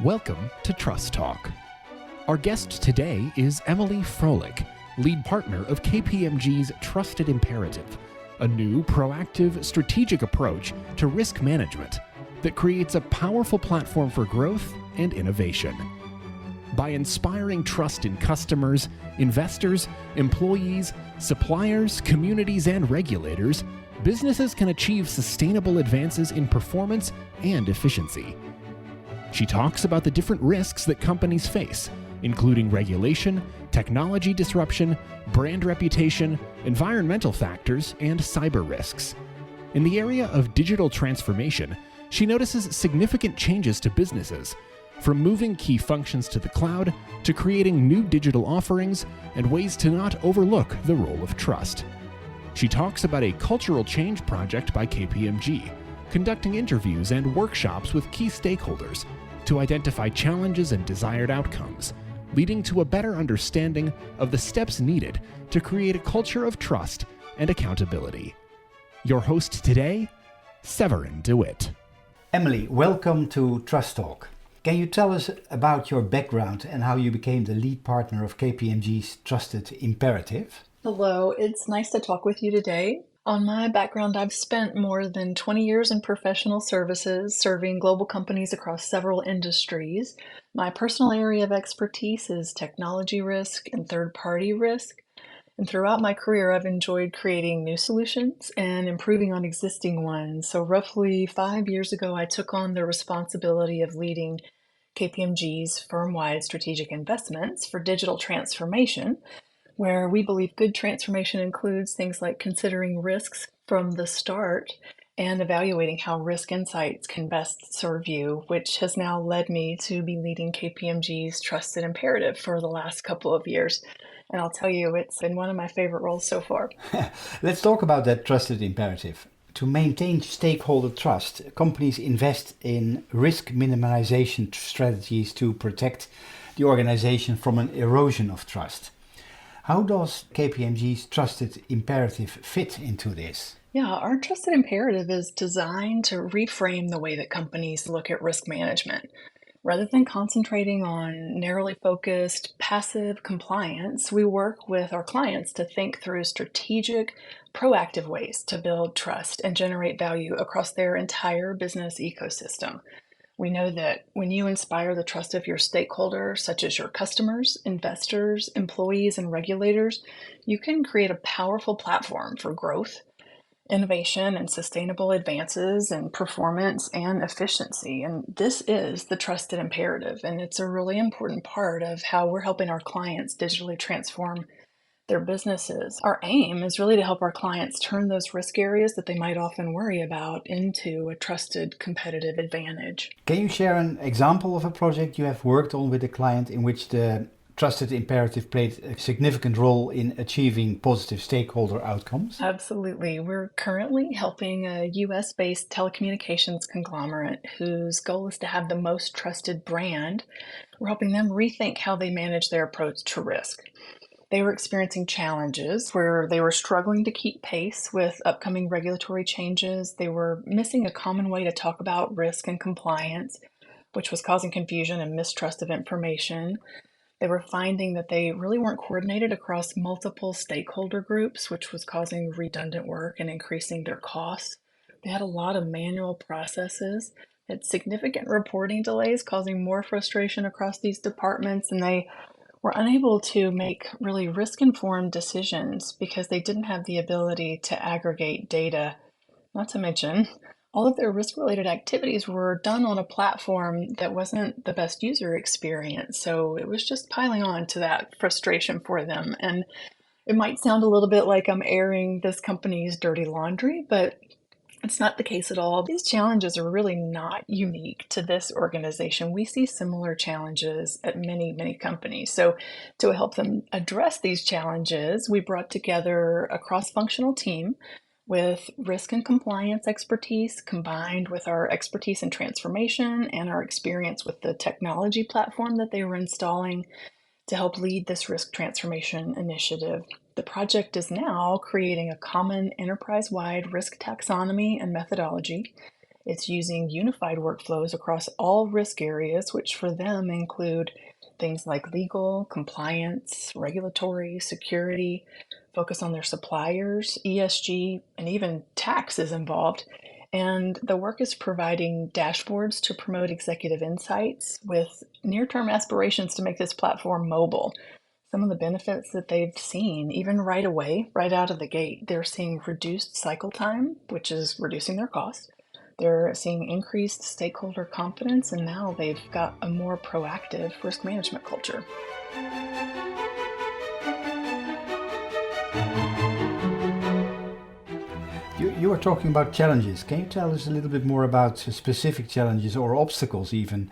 Welcome to Trust Talk. Our guest today is Emily Frolick, lead partner of KPMG's Trusted Imperative, a new proactive strategic approach to risk management that creates a powerful platform for growth and innovation. By inspiring trust in customers, investors, employees, suppliers, communities, and regulators, businesses can achieve sustainable advances in performance and efficiency. She talks about the different risks that companies face, including regulation, technology disruption, brand reputation, environmental factors, and cyber risks. In the area of digital transformation, she notices significant changes to businesses, from moving key functions to the cloud to creating new digital offerings and ways to not overlook the role of trust. She talks about a cultural change project by KPMG, conducting interviews and workshops with key stakeholders to identify challenges and desired outcomes, leading to a better understanding of the steps needed to create a culture of trust and accountability. Your host today, Severin DeWitt. Emily, welcome to Trust Talk. Can you tell us about your background and how you became the lead partner of KPMG's Trusted Imperative? Hello, it's nice to talk with you today. On my background, I've spent more than 20 years in professional services, serving global companies across several industries. My personal area of expertise is technology risk and third-party risk. And throughout my career, I've enjoyed creating new solutions and improving on existing ones. So roughly 5 years ago, I took on the responsibility of leading KPMG's firm-wide strategic investments for digital transformation, where we believe good transformation includes things like considering risks from the start and evaluating how risk insights can best serve you, which has now led me to be leading KPMG's Trusted Imperative for the last couple of years. And I'll tell you, it's been one of my favorite roles so far. Let's talk about that Trusted Imperative. To maintain stakeholder trust, companies invest in risk minimization strategies to protect the organization from an erosion of trust. How does KPMG's Trusted Imperative fit into this? Yeah, our Trusted Imperative is designed to reframe the way that companies look at risk management. Rather than concentrating on narrowly focused, passive compliance, we work with our clients to think through strategic, proactive ways to build trust and generate value across their entire business ecosystem. We know that when you inspire the trust of your stakeholders, such as your customers, investors, employees, and regulators, you can create a powerful platform for growth, innovation, and sustainable advances in performance and efficiency. And this is the Trusted Imperative, and it's a really important part of how we're helping our clients digitally transform their businesses. Our aim is really to help our clients turn those risk areas that they might often worry about into a trusted competitive advantage. Can you share an example of a project you have worked on with a client in which the Trusted Imperative played a significant role in achieving positive stakeholder outcomes? Absolutely. We're currently helping a US-based telecommunications conglomerate whose goal is to have the most trusted brand. We're helping them rethink how they manage their approach to risk. They were experiencing challenges where they were struggling to keep pace with upcoming regulatory changes. They were missing a common way to talk about risk and compliance, which was causing confusion and mistrust of information. They were finding that they really weren't coordinated across multiple stakeholder groups, which was causing redundant work and increasing their costs. They had a lot of manual processes, had significant reporting delays, causing more frustration across these departments, and they were unable to make really risk-informed decisions because they didn't have the ability to aggregate data. Not to mention, all of their risk-related activities were done on a platform that wasn't the best user experience. So it was just piling on to that frustration for them. And it might sound a little bit like I'm airing this company's dirty laundry, but it's not the case at all. These challenges are really not unique to this organization. We see similar challenges at many, many companies. So to help them address these challenges, we brought together a cross-functional team with risk and compliance expertise combined with our expertise in transformation and our experience with the technology platform that they were installing to help lead this risk transformation initiative. The project is now creating a common enterprise-wide risk taxonomy and methodology. It's using unified workflows across all risk areas, which for them include things like legal, compliance, regulatory, security, focus on their suppliers, ESG, and even tax is involved. And the work is providing dashboards to promote executive insights with near-term aspirations to make this platform mobile. Some of the benefits that they've seen, even right away, right out of the gate, they're seeing reduced cycle time, which is reducing their cost. They're seeing increased stakeholder confidence, and now they've got a more proactive risk management culture. You were talking about challenges. Can you tell us a little bit more about specific challenges or obstacles even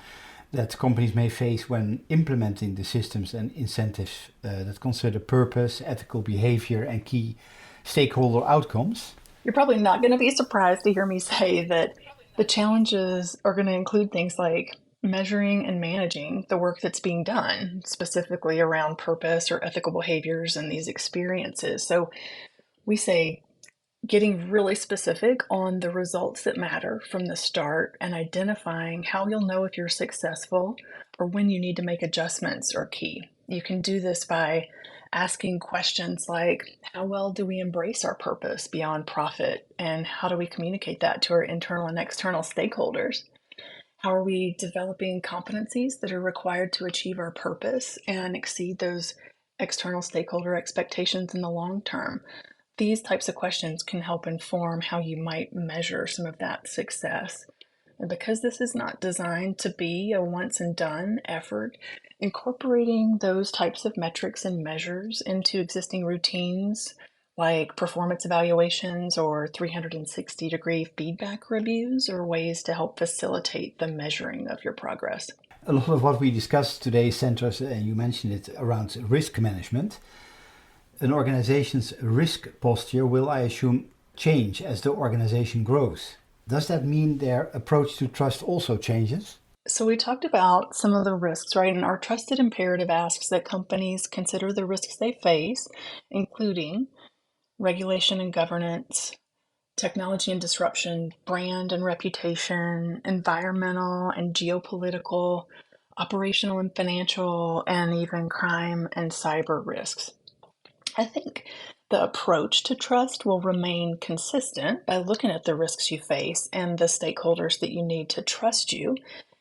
that companies may face when implementing the systems and incentives that consider purpose, ethical behavior, and key stakeholder outcomes? You're probably not going to be surprised to hear me say that the challenges are going to include things like measuring and managing the work that's being done, specifically around purpose or ethical behaviors and these experiences. So we say getting really specific on the results that matter from the start and identifying how you'll know if you're successful or when you need to make adjustments are key. You can do this by asking questions like, how well do we embrace our purpose beyond profit? And how do we communicate that to our internal and external stakeholders? How are we developing competencies that are required to achieve our purpose and exceed those external stakeholder expectations in the long term? These types of questions can help inform how you might measure some of that success. And because this is not designed to be a once and done effort, incorporating those types of metrics and measures into existing routines like performance evaluations or 360-degree feedback reviews are ways to help facilitate the measuring of your progress. A lot of what we discussed today centers, and you mentioned it, around risk management. An organization's risk posture will, I assume, change as the organization grows. Does that mean their approach to trust also changes? So we talked about some of the risks, right? And our trusted imperative asks that companies consider the risks they face, including regulation and governance, technology and disruption, brand and reputation, environmental and geopolitical, operational and financial, and even crime and cyber risks. I think the approach to trust will remain consistent by looking at the risks you face and the stakeholders that you need to trust you.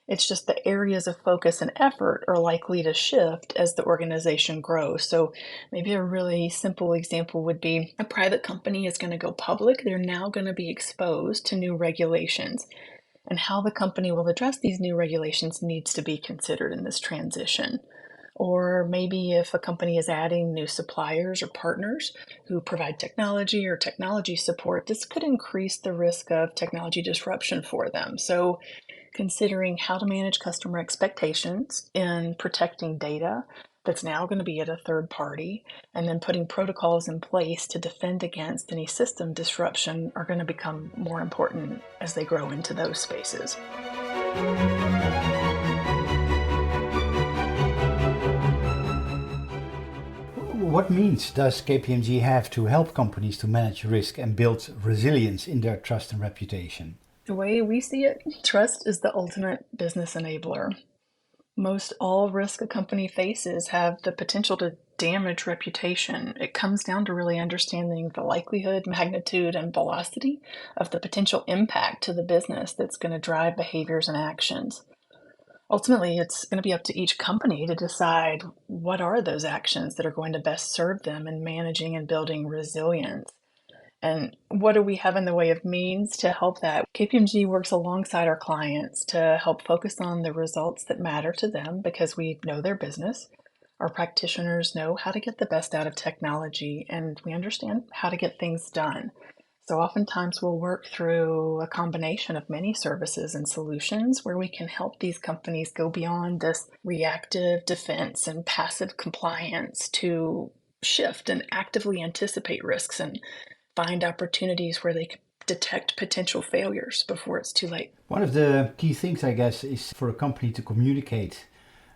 It's just the areas of focus and effort are likely to shift as the organization grows. So maybe a really simple example would be a private company is going to go public. They're now going to be exposed to new regulations. And how the company will address these new regulations needs to be considered in this transition. Or maybe if a company is adding new suppliers or partners who provide technology or technology support, this could increase the risk of technology disruption for them. So considering how to manage customer expectations in protecting data that's now going to be at a third party, and then putting protocols in place to defend against any system disruption are going to become more important as they grow into those spaces. What means does KPMG have to help companies to manage risk and build resilience in their trust and reputation? The way we see it, trust is the ultimate business enabler. Most all risk a company faces have the potential to damage reputation. It comes down to really understanding the likelihood, magnitude, and velocity of the potential impact to the business that's going to drive behaviors and actions. Ultimately, it's going to be up to each company to decide what are those actions that are going to best serve them in managing and building resilience. And what do we have in the way of means to help that? KPMG works alongside our clients to help focus on the results that matter to them because we know their business. Our practitioners know how to get the best out of technology, and we understand how to get things done. So oftentimes we'll work through a combination of many services and solutions where we can help these companies go beyond this reactive defense and passive compliance to shift and actively anticipate risks and find opportunities where they can detect potential failures before it's too late. One of the key things, I guess, is for a company to communicate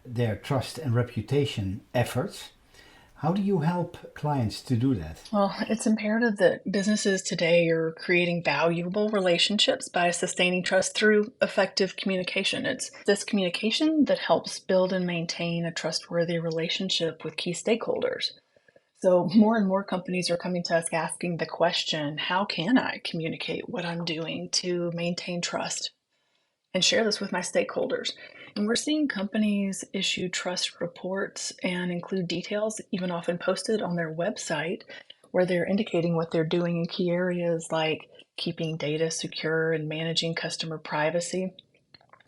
their trust and reputation efforts. How do you help clients to do that? Well, it's imperative that businesses today are creating valuable relationships by sustaining trust through effective communication. It's this communication that helps build and maintain a trustworthy relationship with key stakeholders. So, more and more companies are coming to us asking the question, how can I communicate what I'm doing to maintain trust and share this with my stakeholders? And we're seeing companies issue trust reports and include details, even often posted on their website, where they're indicating what they're doing in key areas like keeping data secure and managing customer privacy.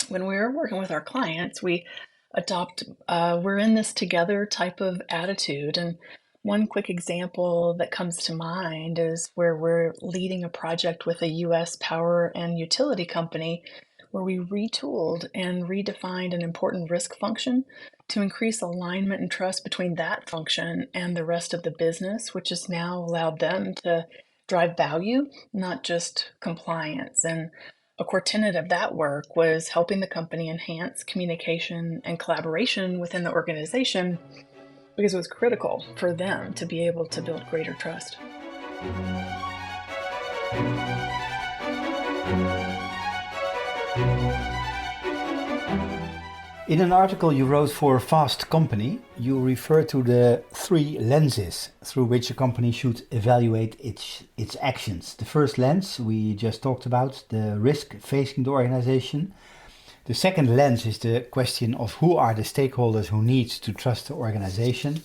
When we're working with our clients, we adopt we're in this together type of attitude. And one quick example that comes to mind is where we're leading a project with a US power and utility company where we retooled and redefined an important risk function to increase alignment and trust between that function and the rest of the business, which has now allowed them to drive value, not just compliance. And a core tenet of that work was helping the company enhance communication and collaboration within the organization because it was critical for them to be able to build greater trust. In an article you wrote for Fast Company, you refer to the three lenses through which a company should evaluate its actions. The first lens we just talked about, the risk facing the organization. The second lens is the question of who are the stakeholders who need to trust the organization.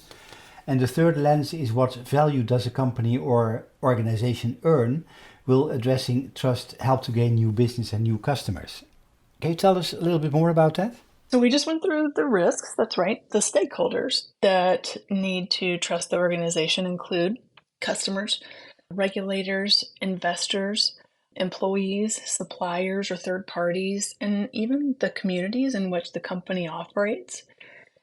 And the third lens is what value does a company or organization earn? Will addressing trust help to gain new business and new customers? Can you tell us a little bit more about that? So we just went through the risks, that's right. The stakeholders that need to trust the organization include customers, regulators, investors, employees, suppliers or third parties, and even the communities in which the company operates.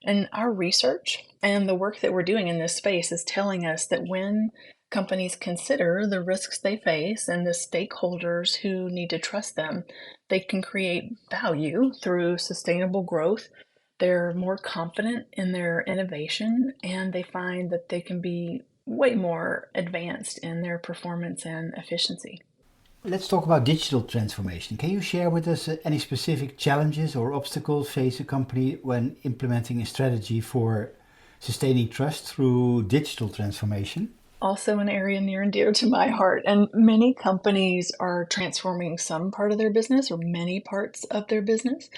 And our research and the work that we're doing in this space is telling us that when companies consider the risks they face and the stakeholders who need to trust them, they can create value through sustainable growth. They're more confident in their innovation and they find that they can be way more advanced in their performance and efficiency. Let's talk about digital transformation. Can you share with us any specific challenges or obstacles face a company when implementing a strategy for sustaining trust through digital transformation? Also an area near and dear to my heart. And many companies are transforming some part of their business or many parts of their business,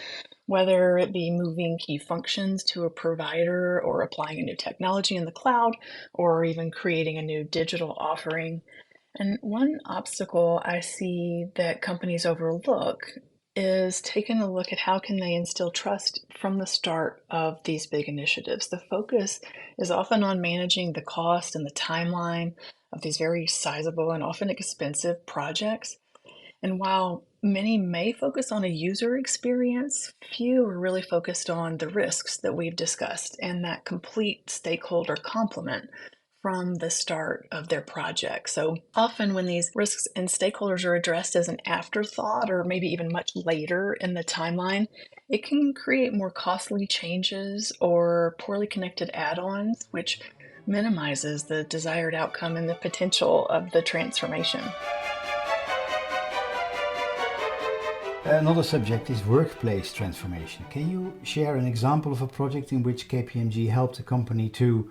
whether it be moving key functions to a provider or applying a new technology in the cloud or even creating a new digital offering. And one obstacle I see that companies overlook is taking a look at how can they instill trust from the start of these big initiatives. The focus is often on managing the cost and the timeline of these very sizable and often expensive projects. And while many may focus on a user experience, few are really focused on the risks that we've discussed and that complete stakeholder complement from the start of their project. So often when these risks and stakeholders are addressed as an afterthought or maybe even much later in the timeline, it can create more costly changes or poorly connected add-ons, which minimizes the desired outcome and the potential of the transformation. Another subject is workplace transformation. Can you share an example of a project in which KPMG helped a company to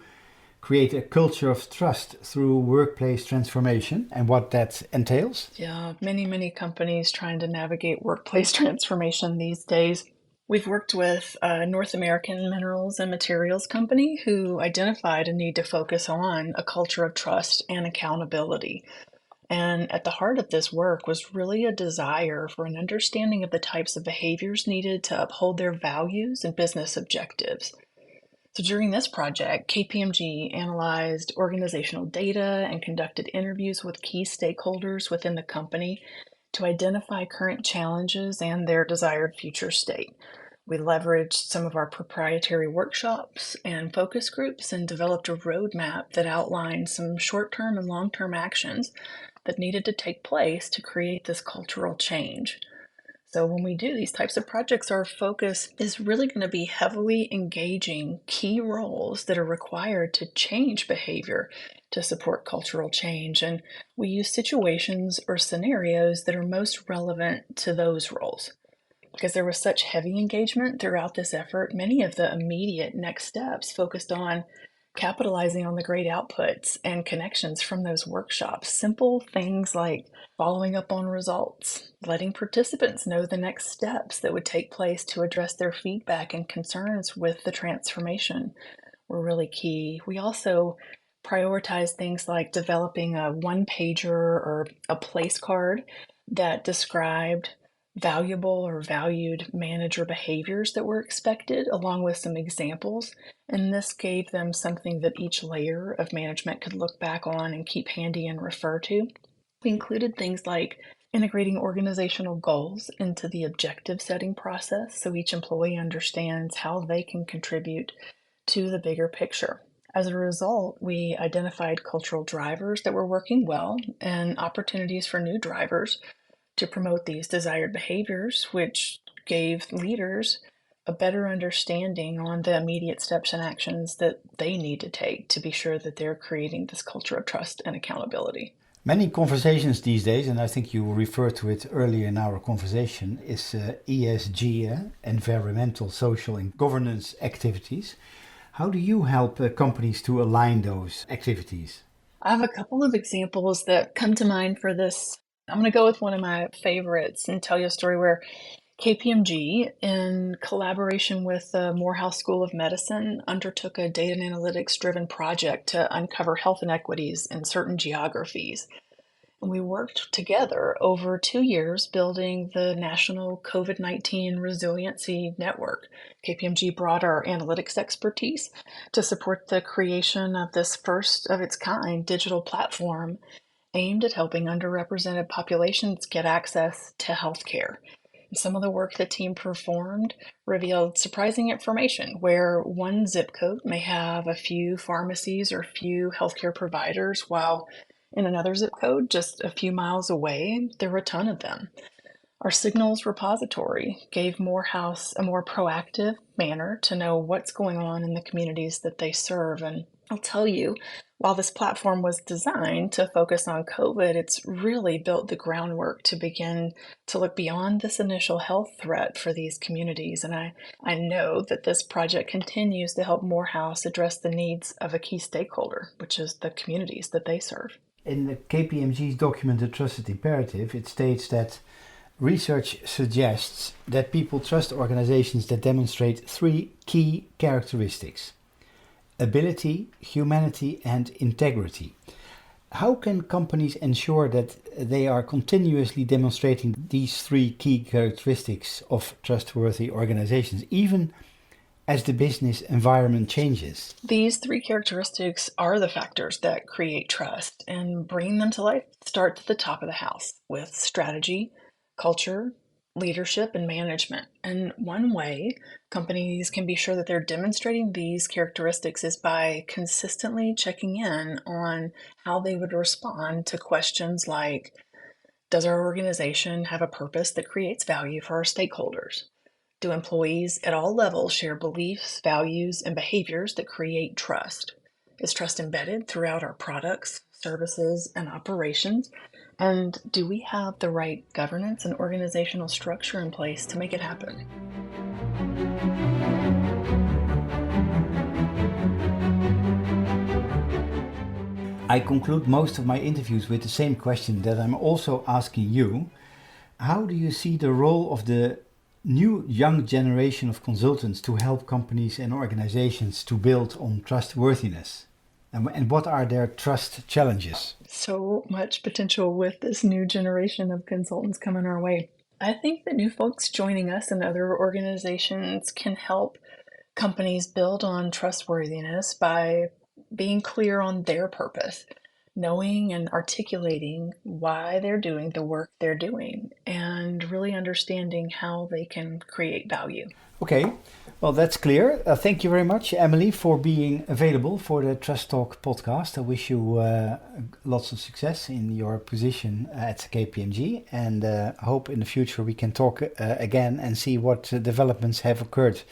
create a culture of trust through workplace transformation and what that entails? Yeah, many companies trying to navigate workplace transformation these days. We've worked with a North American minerals and materials company who identified a need to focus on a culture of trust and accountability. And at the heart of this work was really a desire for an understanding of the types of behaviors needed to uphold their values and business objectives. So during this project, KPMG analyzed organizational data and conducted interviews with key stakeholders within the company to identify current challenges and their desired future state. We leveraged some of our proprietary workshops and focus groups and developed a roadmap that outlined some short-term and long-term actions that needed to take place to create this cultural change. So when we do these types of projects, our focus is really going to be heavily engaging key roles that are required to change behavior to support cultural change. And we use situations or scenarios that are most relevant to those roles. Because there was such heavy engagement throughout this effort, many of the immediate next steps focused on capitalizing on the great outputs and connections from those workshops. Simple things like following up on results, letting participants know the next steps that would take place to address their feedback and concerns with the transformation were really key. We also prioritized things like developing a one pager or a place card that described valuable or valued manager behaviors that were expected, along with some examples. And this gave them something that each layer of management could look back on and keep handy and refer to. We included things like integrating organizational goals into the objective setting process so each employee understands how they can contribute to the bigger picture. As a result, we identified cultural drivers that were working well and opportunities for new drivers to promote these desired behaviors, which gave leaders a better understanding on the immediate steps and actions that they need to take to be sure that they're creating this culture of trust and accountability. Many conversations these days, and I think you referred to it earlier in our conversation, is ESG, environmental, social, and governance activities. How do you help companies to align those activities? I have a couple of examples that come to mind for this. I'm going to go with one of my favorites and tell you a story where KPMG, in collaboration with the Morehouse School of Medicine, undertook a data and analytics driven project to uncover health inequities in certain geographies. And we worked together over 2 years building the National COVID-19 Resiliency Network. KPMG brought our analytics expertise to support the creation of this first of its kind digital platform aimed at helping underrepresented populations get access to healthcare. Some of the work the team performed revealed surprising information where one zip code may have a few pharmacies or few healthcare providers, while in another zip code, just a few miles away, there were a ton of them. Our signals repository gave Morehouse a more proactive manner to know what's going on in the communities that they serve. And I'll tell you, while this platform was designed to focus on COVID, it's really built the groundwork to begin to look beyond this initial health threat for these communities. And I know that this project continues to help Morehouse address the needs of a key stakeholder, which is the communities that they serve. In the KPMG's document, The Trusted Imperative, it states that research suggests that people trust organizations that demonstrate three key characteristics: ability, humanity, and integrity. How can companies ensure that they are continuously demonstrating these three key characteristics of trustworthy organizations, even as the business environment changes? These three characteristics are the factors that create trust, and bringing them to life starts at the top of the house with strategy, culture, leadership, and management. And one way companies can be sure that they're demonstrating these characteristics is by consistently checking in on how they would respond to questions like, does our organization have a purpose that creates value for our stakeholders? Do employees at all levels share beliefs, values, and behaviors that create trust? Is trust embedded throughout our products, services, and operations? And do we have the right governance and organizational structure in place to make it happen? I conclude most of my interviews with the same question that I'm also asking you. How do you see the role of the new young generation of consultants to help companies and organizations to build on trustworthiness? And what are their trust challenges? So much potential with this new generation of consultants coming our way. I think that new folks joining us and other organizations can help companies build on trustworthiness by being clear on their purpose. knowing and articulating why they're doing the work they're doing and really understanding how they can create value. Okay, well, that's clear. Thank you very much, Emily, for being available for the Trust Talk podcast. I wish you lots of success in your position at KPMG, and I hope in the future we can talk again and see what developments have occurred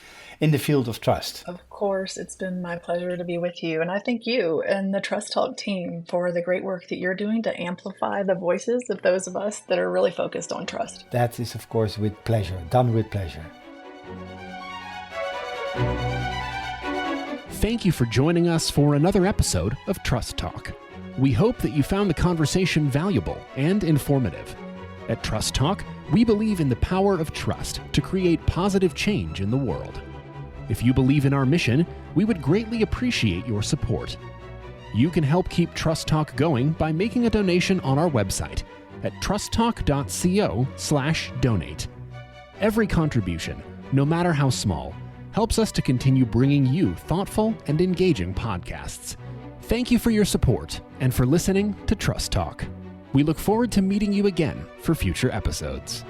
in the field of trust. Of course, it's been my pleasure to be with you, and I thank you and the Trust Talk team for the great work that you're doing to amplify the voices of those of us that are really focused on trust. That is, of course, with pleasure, done with pleasure. Thank you for joining us for another episode of Trust Talk. We hope that you found the conversation valuable and informative. At Trust Talk, we believe in the power of trust to create positive change in the world. If you believe in our mission, we would greatly appreciate your support. You can help keep Trust Talk going by making a donation on our website at trusttalk.co/donate. Every contribution, no matter how small, helps us to continue bringing you thoughtful and engaging podcasts. Thank you for your support and for listening to Trust Talk. We look forward to meeting you again for future episodes.